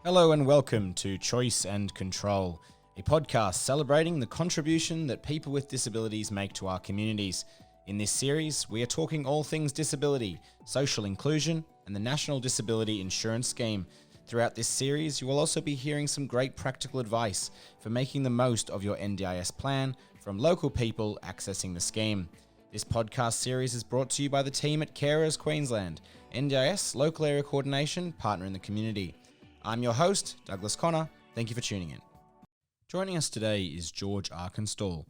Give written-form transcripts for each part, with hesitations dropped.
Hello and welcome to Choice and Control, a podcast celebrating the contribution that people with disabilities make to our communities. In this series, we are talking all things disability, social inclusion, and the National Disability Insurance Scheme. Throughout this series, you will also be hearing some great practical advice for making the most of your NDIS plan from local people accessing the scheme. This podcast series is brought to you by the team at Carers Queensland, NDIS Local Area Coordination Partner in the Community. I'm your host, Douglas Connor. Thank you for tuning in. Joining us today is George Arkinstall,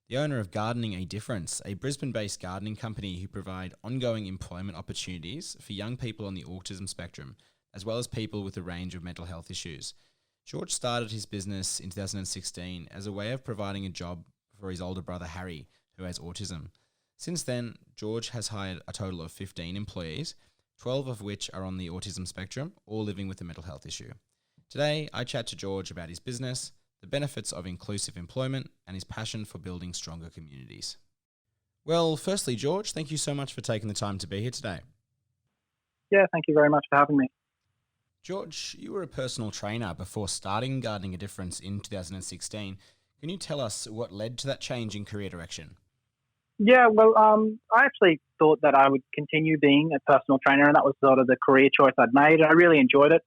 the owner of Gardening a Difference, a Brisbane-based gardening company who provide ongoing employment opportunities for young people on the autism spectrum, as well as people with a range of mental health issues. George started his business in 2016 as a way of providing a job for his older brother Harry, who has autism. Since then, George has hired a total of 15 employees, 12 of which are on the autism spectrum, all living with a mental health issue. Today, I chat to George about his business, the benefits of inclusive employment, and his passion for building stronger communities. Well, firstly, George, thank you so much for taking the time to be here today. Yeah, thank you very much for having me. George, you were a personal trainer before starting Gardening a Difference in 2016. Can you tell us what led to that change in career direction? Yeah, well, I actually thought that I would continue being a personal trainer, and that was sort of the career choice I'd made, and I really enjoyed it.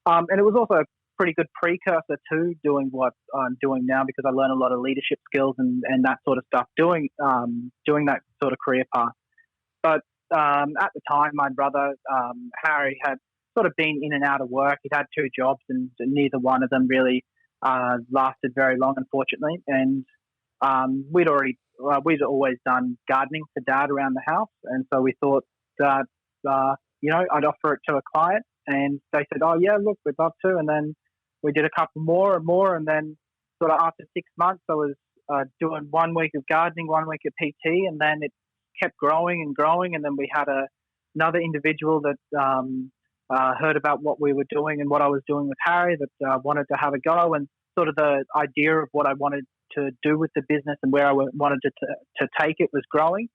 And it was also a pretty good precursor to doing what I'm doing now, because I learned a lot of leadership skills and that sort of stuff doing that sort of career path. But at the time, my brother, Harry, had sort of been in and out of work. He'd had two jobs, and neither one of them really lasted very long, unfortunately. And we'd always done gardening for Dad around the house, and so we thought that I'd offer it to a client, and they said, "Oh yeah, look, we'd love to." And then we did a couple more, and then sort of after 6 months, I was doing 1 week of gardening, 1 week of PT, and then it kept growing and growing, and then we had another individual that heard about what we were doing and what I was doing with Harry that wanted to have a go, and sort of the idea of what I wanted to do with the business and where I wanted to take it was growing.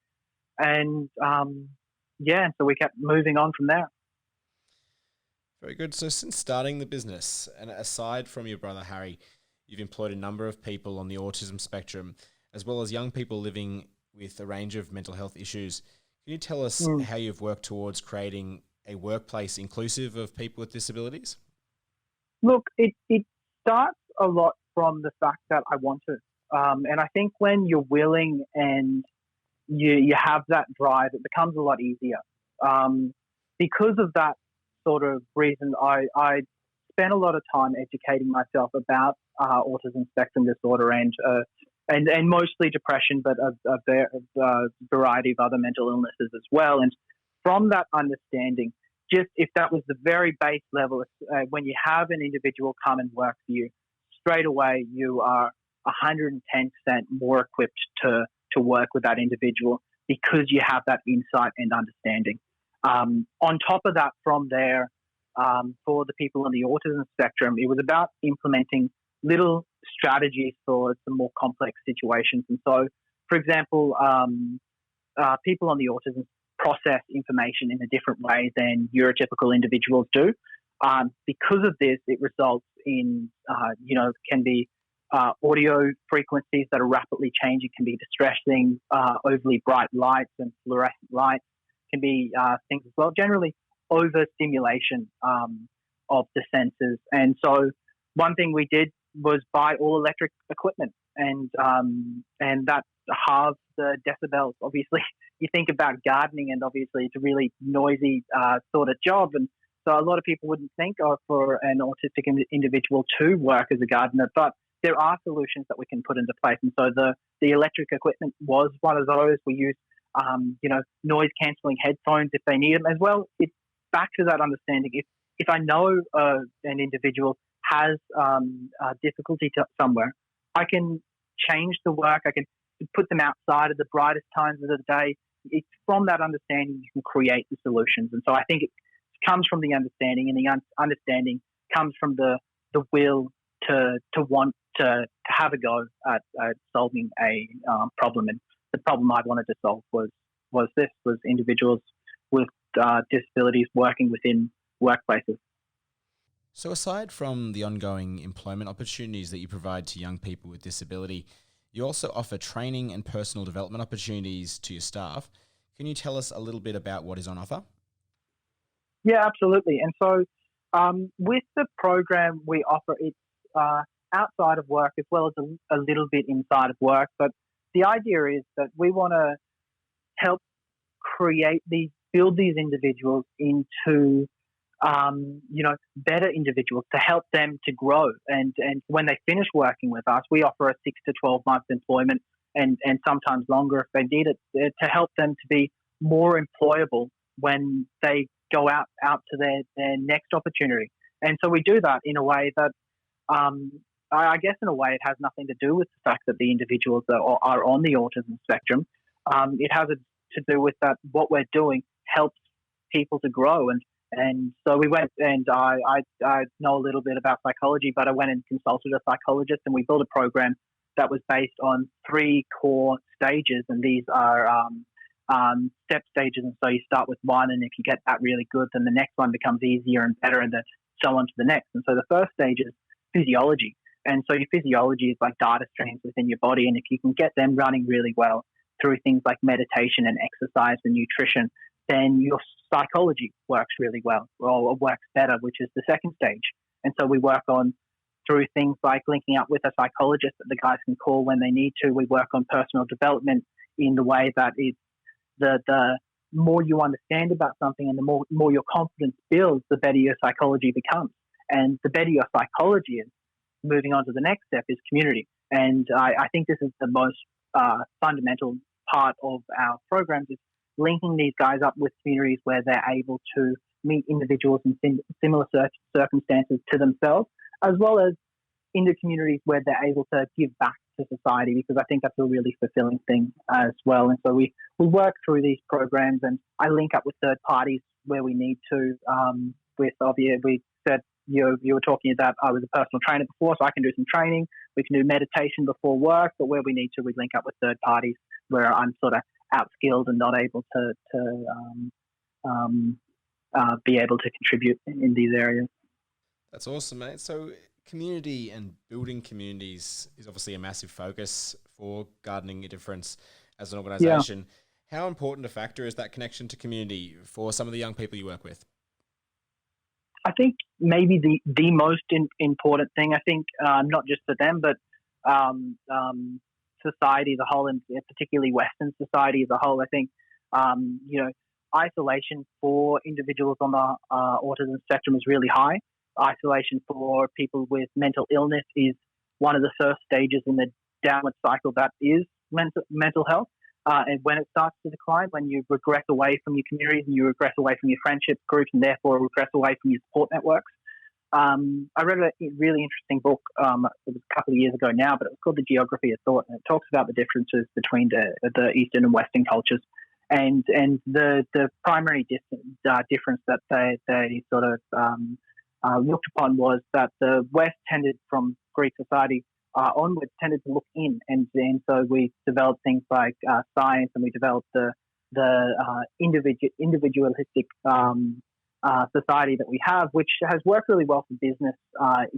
And so we kept moving on from there. Very good. So since starting the business, and aside from your brother Harry, you've employed a number of people on the autism spectrum, as well as young people living with a range of mental health issues. Can you tell us how you've worked towards creating a workplace inclusive of people with disabilities? Look, it starts a lot from the fact that I want to. And I think when you're willing and you have that drive, it becomes a lot easier. Because of that sort of reason, I spent a lot of time educating myself about autism spectrum disorder and mostly depression, but a variety of other mental illnesses as well. And from that understanding, just if that was the very base level, when you have an individual come and work for you, straight away you are 110% more equipped to work with that individual because you have that insight and understanding. On top of that, from there, for the people on the autism spectrum, it was about implementing little strategies for some more complex situations. And so, for example, people on the autism process information in a different way than neurotypical individuals do. Because of this, it results in, can be audio frequencies that are rapidly changing, can be distressing, overly bright lights and fluorescent lights, can be things as well, generally overstimulation of the senses. And so one thing we did was buy all electric equipment, and that halves the decibels. Obviously, you think about gardening, and obviously it's a really noisy sort of job, and so a lot of people wouldn't think of for an autistic individual to work as a gardener, but there are solutions that we can put into place. And so the electric equipment was one of those. We use, noise cancelling headphones if they need them as well. It's back to that understanding. If I know an individual has difficulty somewhere, I can change the work. I can put them outside at the brightest times of the day. It's from that understanding you can create the solutions. And so I think it comes from the understanding, and the understanding comes from the will to want to have a go at solving a problem. And the problem I wanted to solve was individuals with disabilities working within workplaces. So aside from the ongoing employment opportunities that you provide to young people with disability, you also offer training and personal development opportunities to your staff. Can you tell us a little bit about what is on offer? Yeah, absolutely. And so with the program we offer, it's outside of work as well as a little bit inside of work. But the idea is that we want to help build these individuals into, better individuals to help them to grow. And when they finish working with us, we offer a 6 to 12 month employment and sometimes longer if they need it to help them to be more employable when they go out to their next opportunity. And so we do that in a way that, I guess in a way it has nothing to do with the fact that the individuals are on the autism spectrum. It has to do with that what we're doing helps people to grow. And so we went, and I know a little bit about psychology, but I went and consulted a psychologist, and we built a program that was based on 3 core stages, and these are step stages. And so you start with one, and if you get that really good, then the next one becomes easier and better, and then so on to the next. And so the first stage is physiology. And so your physiology is like data streams within your body, and if you can get them running really well through things like meditation and exercise and nutrition, then your psychology works really well, or works better, which is the second stage. And so we work on through things like linking up with a psychologist that the guys can call when they need to. We work on personal development in the way that it's the more you understand about something and the more your confidence builds, the better your psychology becomes. And the better your psychology is, moving on to the next step is community. And I think this is the most fundamental part of our programs, is linking these guys up with communities where they're able to meet individuals in similar circumstances to themselves, as well as in the communities where they're able to give back to society, because I think that's a really fulfilling thing as well. And so we work through these programs, and I link up with third parties where we need to. We said you were talking about I was a personal trainer before, so I can do some training. We can do meditation before work, but where we need to, we link up with third parties where I'm sort of outskilled and not able to be able to contribute in these areas. That's awesome, mate. So community and building communities is obviously a massive focus for Gardening a Difference as an organisation. Yeah. How important a factor is that connection to community for some of the young people you work with? I think maybe the most important thing, I think, not just for them, but society as a whole, and particularly Western society as a whole. I think, isolation for individuals on the autism spectrum is really high. Isolation for people with mental illness is one of the first stages in the downward cycle that is mental health. And when it starts to decline, when you regress away from your communities and you regress away from your friendship groups and therefore regress away from your support networks. I read a really interesting book, it was a couple of years ago now, but it was called The Geography of Thought, and it talks about the differences between the Eastern and Western cultures. And the primary difference that they sort of looked upon was that the West tended, from Greek society onwards, tended to look in, and so we developed things like science, and we developed the individualistic society that we have, which has worked really well for business,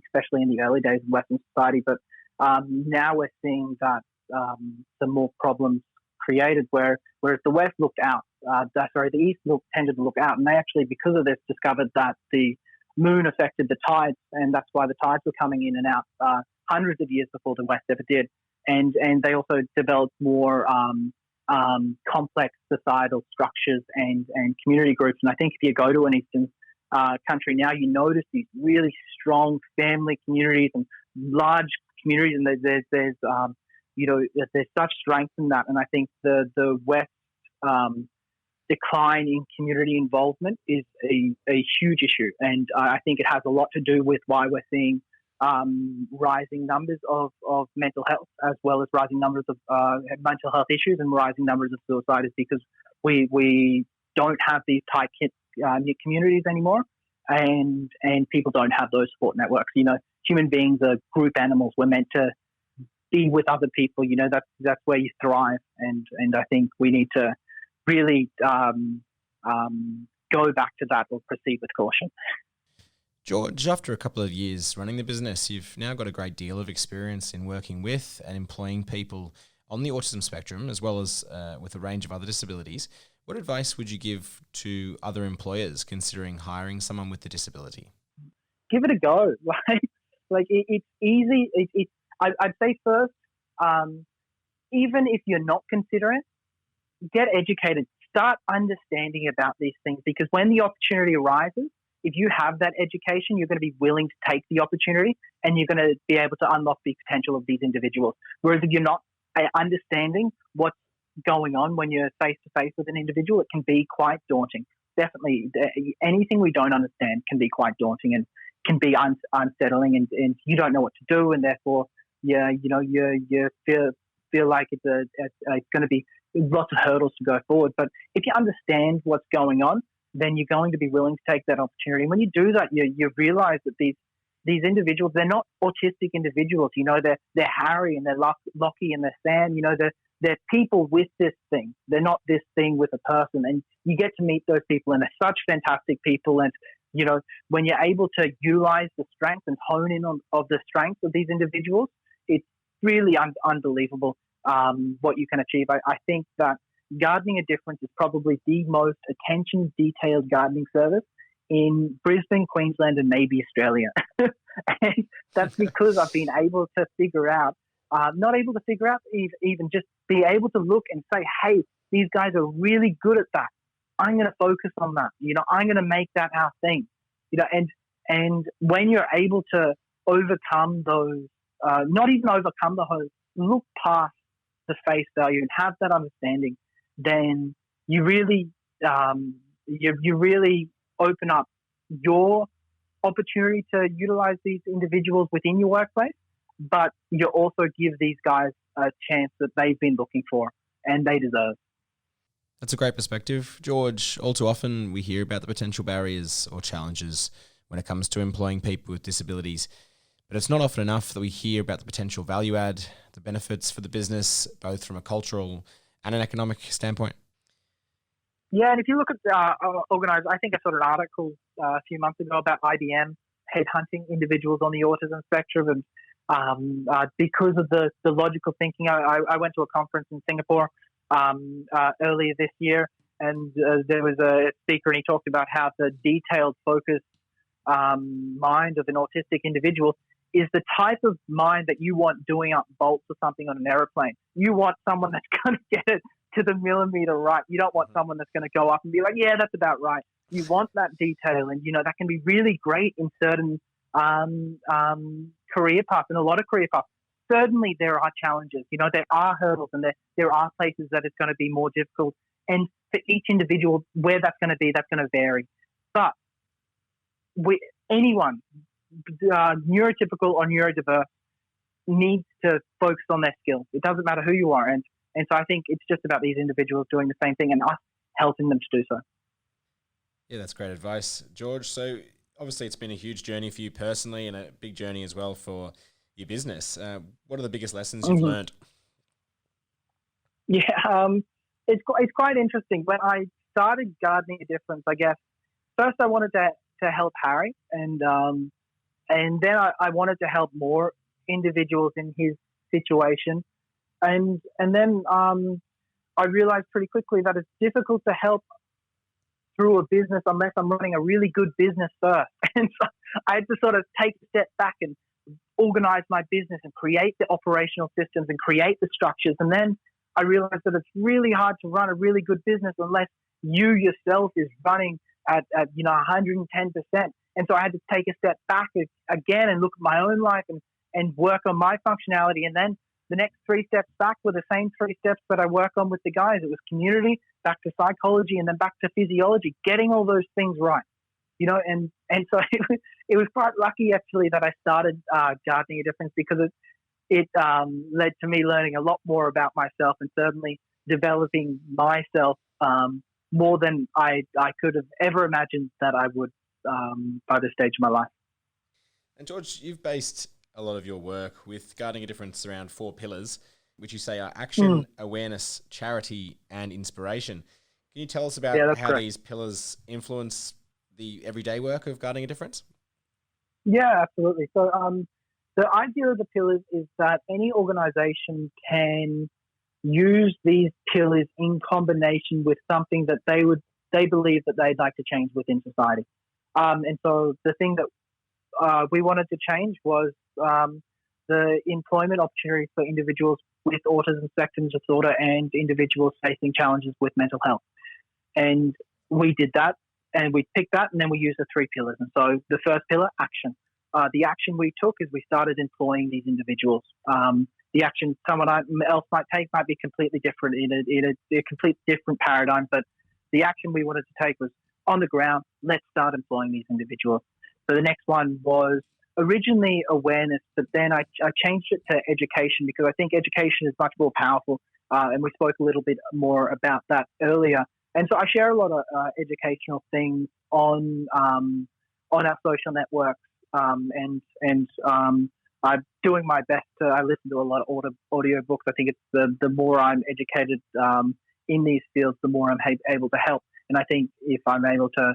especially in the early days of Western society. But now we're seeing that some more problems created, whereas the West looked out, the East tended to look out, and they actually, because of this, discovered that the moon affected the tides, and that's why the tides were coming in and out hundreds of years before the West ever did. And they also developed more complex societal structures and community groups. And I think if you go to an Eastern country now, you notice these really strong family communities and large communities, and there's such strength in that. And I think the West decline in community involvement is a huge issue, and I think it has a lot to do with why we're seeing rising numbers of mental health, as well as rising numbers of mental health issues and rising numbers of suicide, is because we don't have these tight knit communities anymore, and people don't have those support networks. Human beings are group animals. We're meant to be with other people. That's where you thrive, and I think we need to really go back to that, or proceed with caution. George, after a couple of years running the business, you've now got a great deal of experience in working with and employing people on the autism spectrum, as well as with a range of other disabilities. What advice would you give to other employers considering hiring someone with a disability? Give it a go, right? It's easy. I'd say first, even if you're not considering it, get educated. Start understanding about these things, because when the opportunity arises, if you have that education, you're going to be willing to take the opportunity and you're going to be able to unlock the potential of these individuals. Whereas if you're not understanding what's going on when you're face to face with an individual, it can be quite daunting. Definitely, anything we don't understand can be quite daunting and can be unsettling, and you don't know what to do, and therefore, you feel like it's going to be lots of hurdles to go forward. But if you understand what's going on, then you're going to be willing to take that opportunity. And when you do that, you realize that these individuals, they're not autistic individuals. They're Harry and they're Lockie and they're Sam. They're people with this thing. They're not this thing with a person. And you get to meet those people, and they're such fantastic people. And when you're able to utilize the strengths and hone in on the strengths of these individuals, it's really unbelievable what you can achieve. I think that Gardening a Difference is probably the most attention-detailed gardening service in Brisbane, Queensland, and maybe Australia. And that's because I've been able to figure out, even just be able to look and say, hey, these guys are really good at that. I'm going to focus on that. I'm going to make that our thing. And when you're able to overcome those, not even overcome the host, look past the face value and have that understanding, then you really, you really open up your opportunity to utilize these individuals within your workplace, but you also give these guys a chance that they've been looking for and they deserve. That's a great perspective, George. All too often we hear about the potential barriers or challenges when it comes to employing people with disabilities, but it's not often enough that we hear about the potential value add, the benefits for the business, both from a cultural and an economic standpoint. Yeah, and if you look at organised, I think I saw an article a few months ago about IBM headhunting individuals on the autism spectrum, and because of the logical thinking, I went to a conference in Singapore earlier this year, and there was a speaker, and he talked about how the detailed, focused mind of an autistic individual is the type of mind that you want doing up bolts or something on an aeroplane. You want someone that's going to get it to the millimeter right. You don't want someone that's going to go up and be like, yeah, that's about right. You want that detail, and that can be really great in certain career paths, and a lot of career paths. Certainly there are challenges, there are hurdles, and there are places that it's going to be more difficult. And for each individual, where that's going to vary. But anyone, neurotypical or neurodiverse, needs to focus on their skills. It doesn't matter who you are. And so I think it's just about these individuals doing the same thing and us helping them to do so. Yeah, that's great advice, George. So obviously it's been a huge journey for you personally, and a big journey as well for your business. What are the biggest lessons you've learned? Yeah, it's quite interesting. When I started Gardening a Difference, I guess first I wanted to help Harry, and then I wanted to help more individuals in his situation, and then I realized pretty quickly that it's difficult to help through a business unless I'm running a really good business first. And so I had to sort of take a step back and organize my business and create the operational systems and create the structures. And then I realized that it's really hard to run a really good business unless you yourself is running at 110%. And so I had to take a step back again and look at my own life and work on my functionality. And then the next 3 steps back were the same 3 steps that I work on with the guys. It was community, back to psychology, and then back to physiology, getting all those things right. And so it was quite lucky actually that I started Gardening a Difference, because it led to me learning a lot more about myself and certainly developing myself more than I could have ever imagined that I would by this stage of my life. And George, you've based a lot of your work with Gardening a Difference around 4 pillars, which you say are action, awareness, charity, and inspiration. Can you tell us about how these pillars influence the everyday work of Gardening a Difference? Yeah, absolutely. So the idea of the pillars is that any organization can use these pillars in combination with something that they believe that they'd like to change within society. And so the thing that we wanted to change was the employment opportunities for individuals with autism spectrum disorder and individuals facing challenges with mental health. And we did that, and we picked that, and then we used the three pillars. And so the first pillar, action. The action we took is we started employing these individuals. The action someone else might take might be completely different in a complete different paradigm, but the action we wanted to take was on the ground, let's start employing these individuals. So the next one was originally awareness, but then I changed it to education because I think education is much more powerful, and we spoke a little bit more about that earlier. And so I share a lot of educational things on our social networks, and I'm doing my best I listen to a lot of audio books. I think it's the more I'm educated in these fields, the more I'm able to help. And I think if I'm able to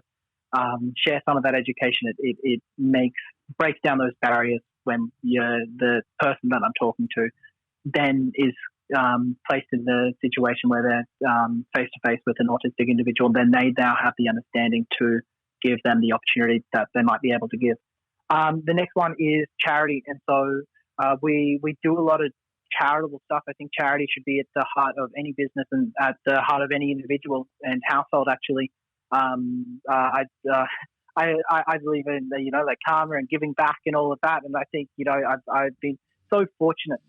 share some of that education, it breaks down those barriers when the person that I'm talking to then is placed in the situation where they're face to face with an autistic individual. Then they now have the understanding to give them the opportunity that they might be able to give. The next one is charity, and so we do a lot of charitable stuff. I think charity should be at the heart of any business and at the heart of any individual and household. Actually, I believe in like karma and giving back and all of that. And I think I've been so fortunate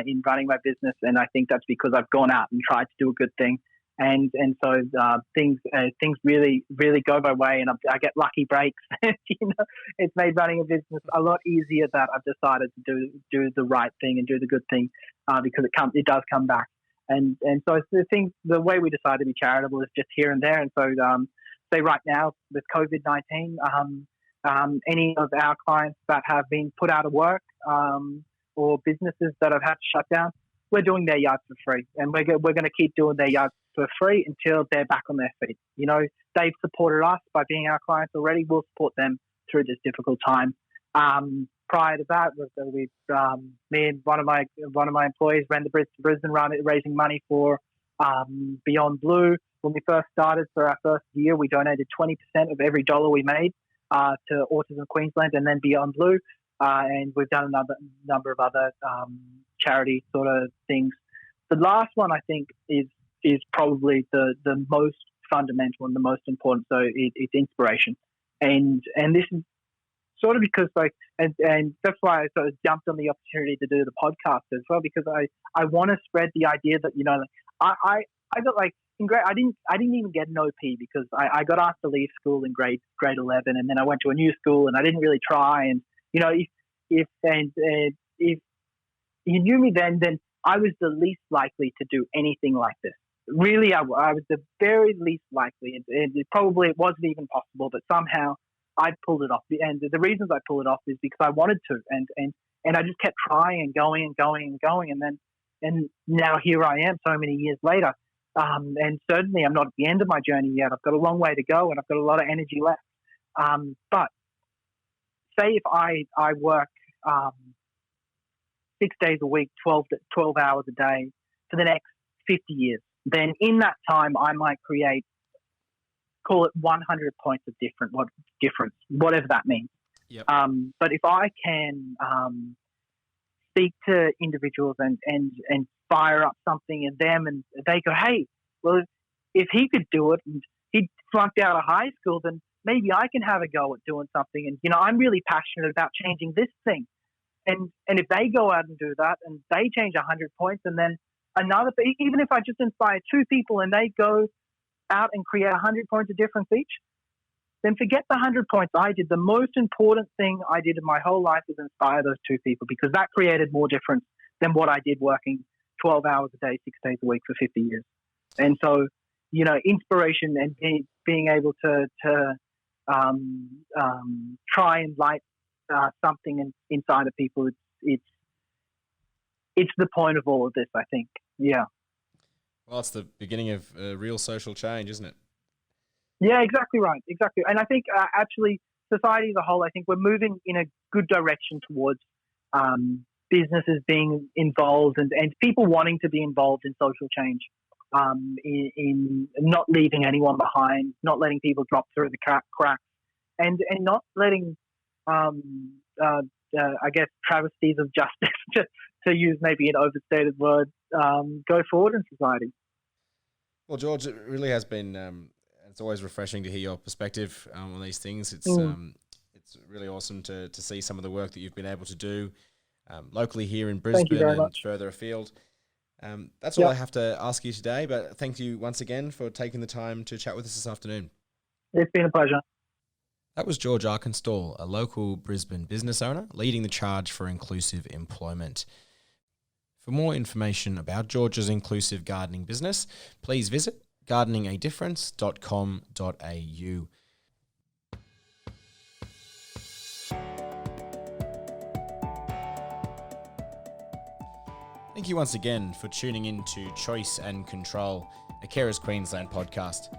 in running my business, and I think that's because I've gone out and tried to do a good thing. And so things really go my way, and I get lucky breaks. It's made running a business a lot easier that I've decided to do the right thing and do the good thing because it does come back. And so the way we decided to be charitable is just here and there. And so say right now with COVID-19, any of our clients that have been put out of work or businesses that have had to shut down, we're doing their yards for free, and we're going to keep doing their yards for free until they're back on their feet. They've supported us by being our clients already. We'll support them through this difficult time. Prior to that, me and one of my employees ran the Brisbane run, raising money for Beyond Blue. When we first started for our first year, we donated 20% of every dollar we made to Autism Queensland and then Beyond Blue. And we've done another number of other charity sort of things. The last one I think is probably the most fundamental and the most important. So it's inspiration, and this is sort of because and that's why I sort of jumped on the opportunity to do the podcast as well, because I want to spread the idea that I got in grade I didn't even get an OP because I got asked to leave school in grade 11, and then I went to a new school and I didn't really try. And if you knew me then I was the least likely to do anything like this. Really, I was the very least likely, and it wasn't even possible, but somehow I pulled it off. And the reasons I pulled it off is because I wanted to, and I just kept trying and going and going and going, and now here I am so many years later. And certainly I'm not at the end of my journey yet. I've got a long way to go, and I've got a lot of energy left. But say if I work 6 days a week, 12 hours a day for the next 50 years, then in that time I might call it 100 points of difference, whatever that means. Yep. But if I can speak to individuals and fire up something in them, and they go, hey, well, if he could do it and he flunked out of high school, then maybe I can have a go at doing something. And, I'm really passionate about changing this thing. And if they go out and do that and they change 100 points, and then even if I just inspire 2 people and they go out and create 100 points of difference each, then forget the 100 points I did. The most important thing I did in my whole life was inspire those 2 people, because that created more difference than what I did working 12 hours a day, 6 days a week for 50 years. And so, inspiration and being able to try and light something inside of people, it's the point of all of this, I think. Yeah. Well, it's the beginning of real social change, isn't it? Yeah, exactly right. Exactly. And I think actually society as a whole, I think we're moving in a good direction towards businesses being involved and people wanting to be involved in social change, in not leaving anyone behind, not letting people drop through the cracks, and not letting, I guess, travesties of justice, to use maybe an overstated word, go forward in society. Well, George, it really has been. It's always refreshing to hear your perspective on these things. It's really awesome to see some of the work that you've been able to do locally here in Brisbane and much. further afield. That's all I have to ask you today, but thank you once again for taking the time to chat with us this afternoon. It's been a pleasure. That was George Arkinstall, a local Brisbane business owner leading the charge for inclusive employment. For more information about George's inclusive gardening business, please visit gardeningadifference.com.au. Thank you once again for tuning in to Choice and Control, a Carers Queensland podcast.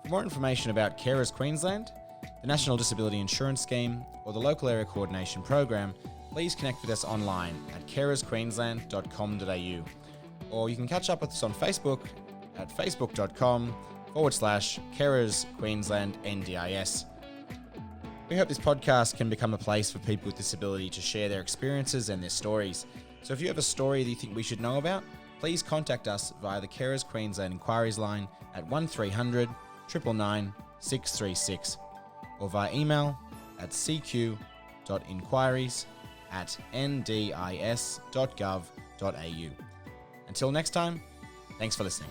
For more information about Carers Queensland, the National Disability Insurance Scheme, or the Local Area Coordination Program, please connect with us online at carersqueensland.com.au. Or you can catch up with us on Facebook at facebook.com/Carers Queensland NDIS. We hope this podcast can become a place for people with disability to share their experiences and their stories. So if you have a story that you think we should know about, please contact us via the Carers Queensland Inquiries line at 1300 999 636 or via email at cq.inquiries@ndis.gov.au. Until next time, thanks for listening.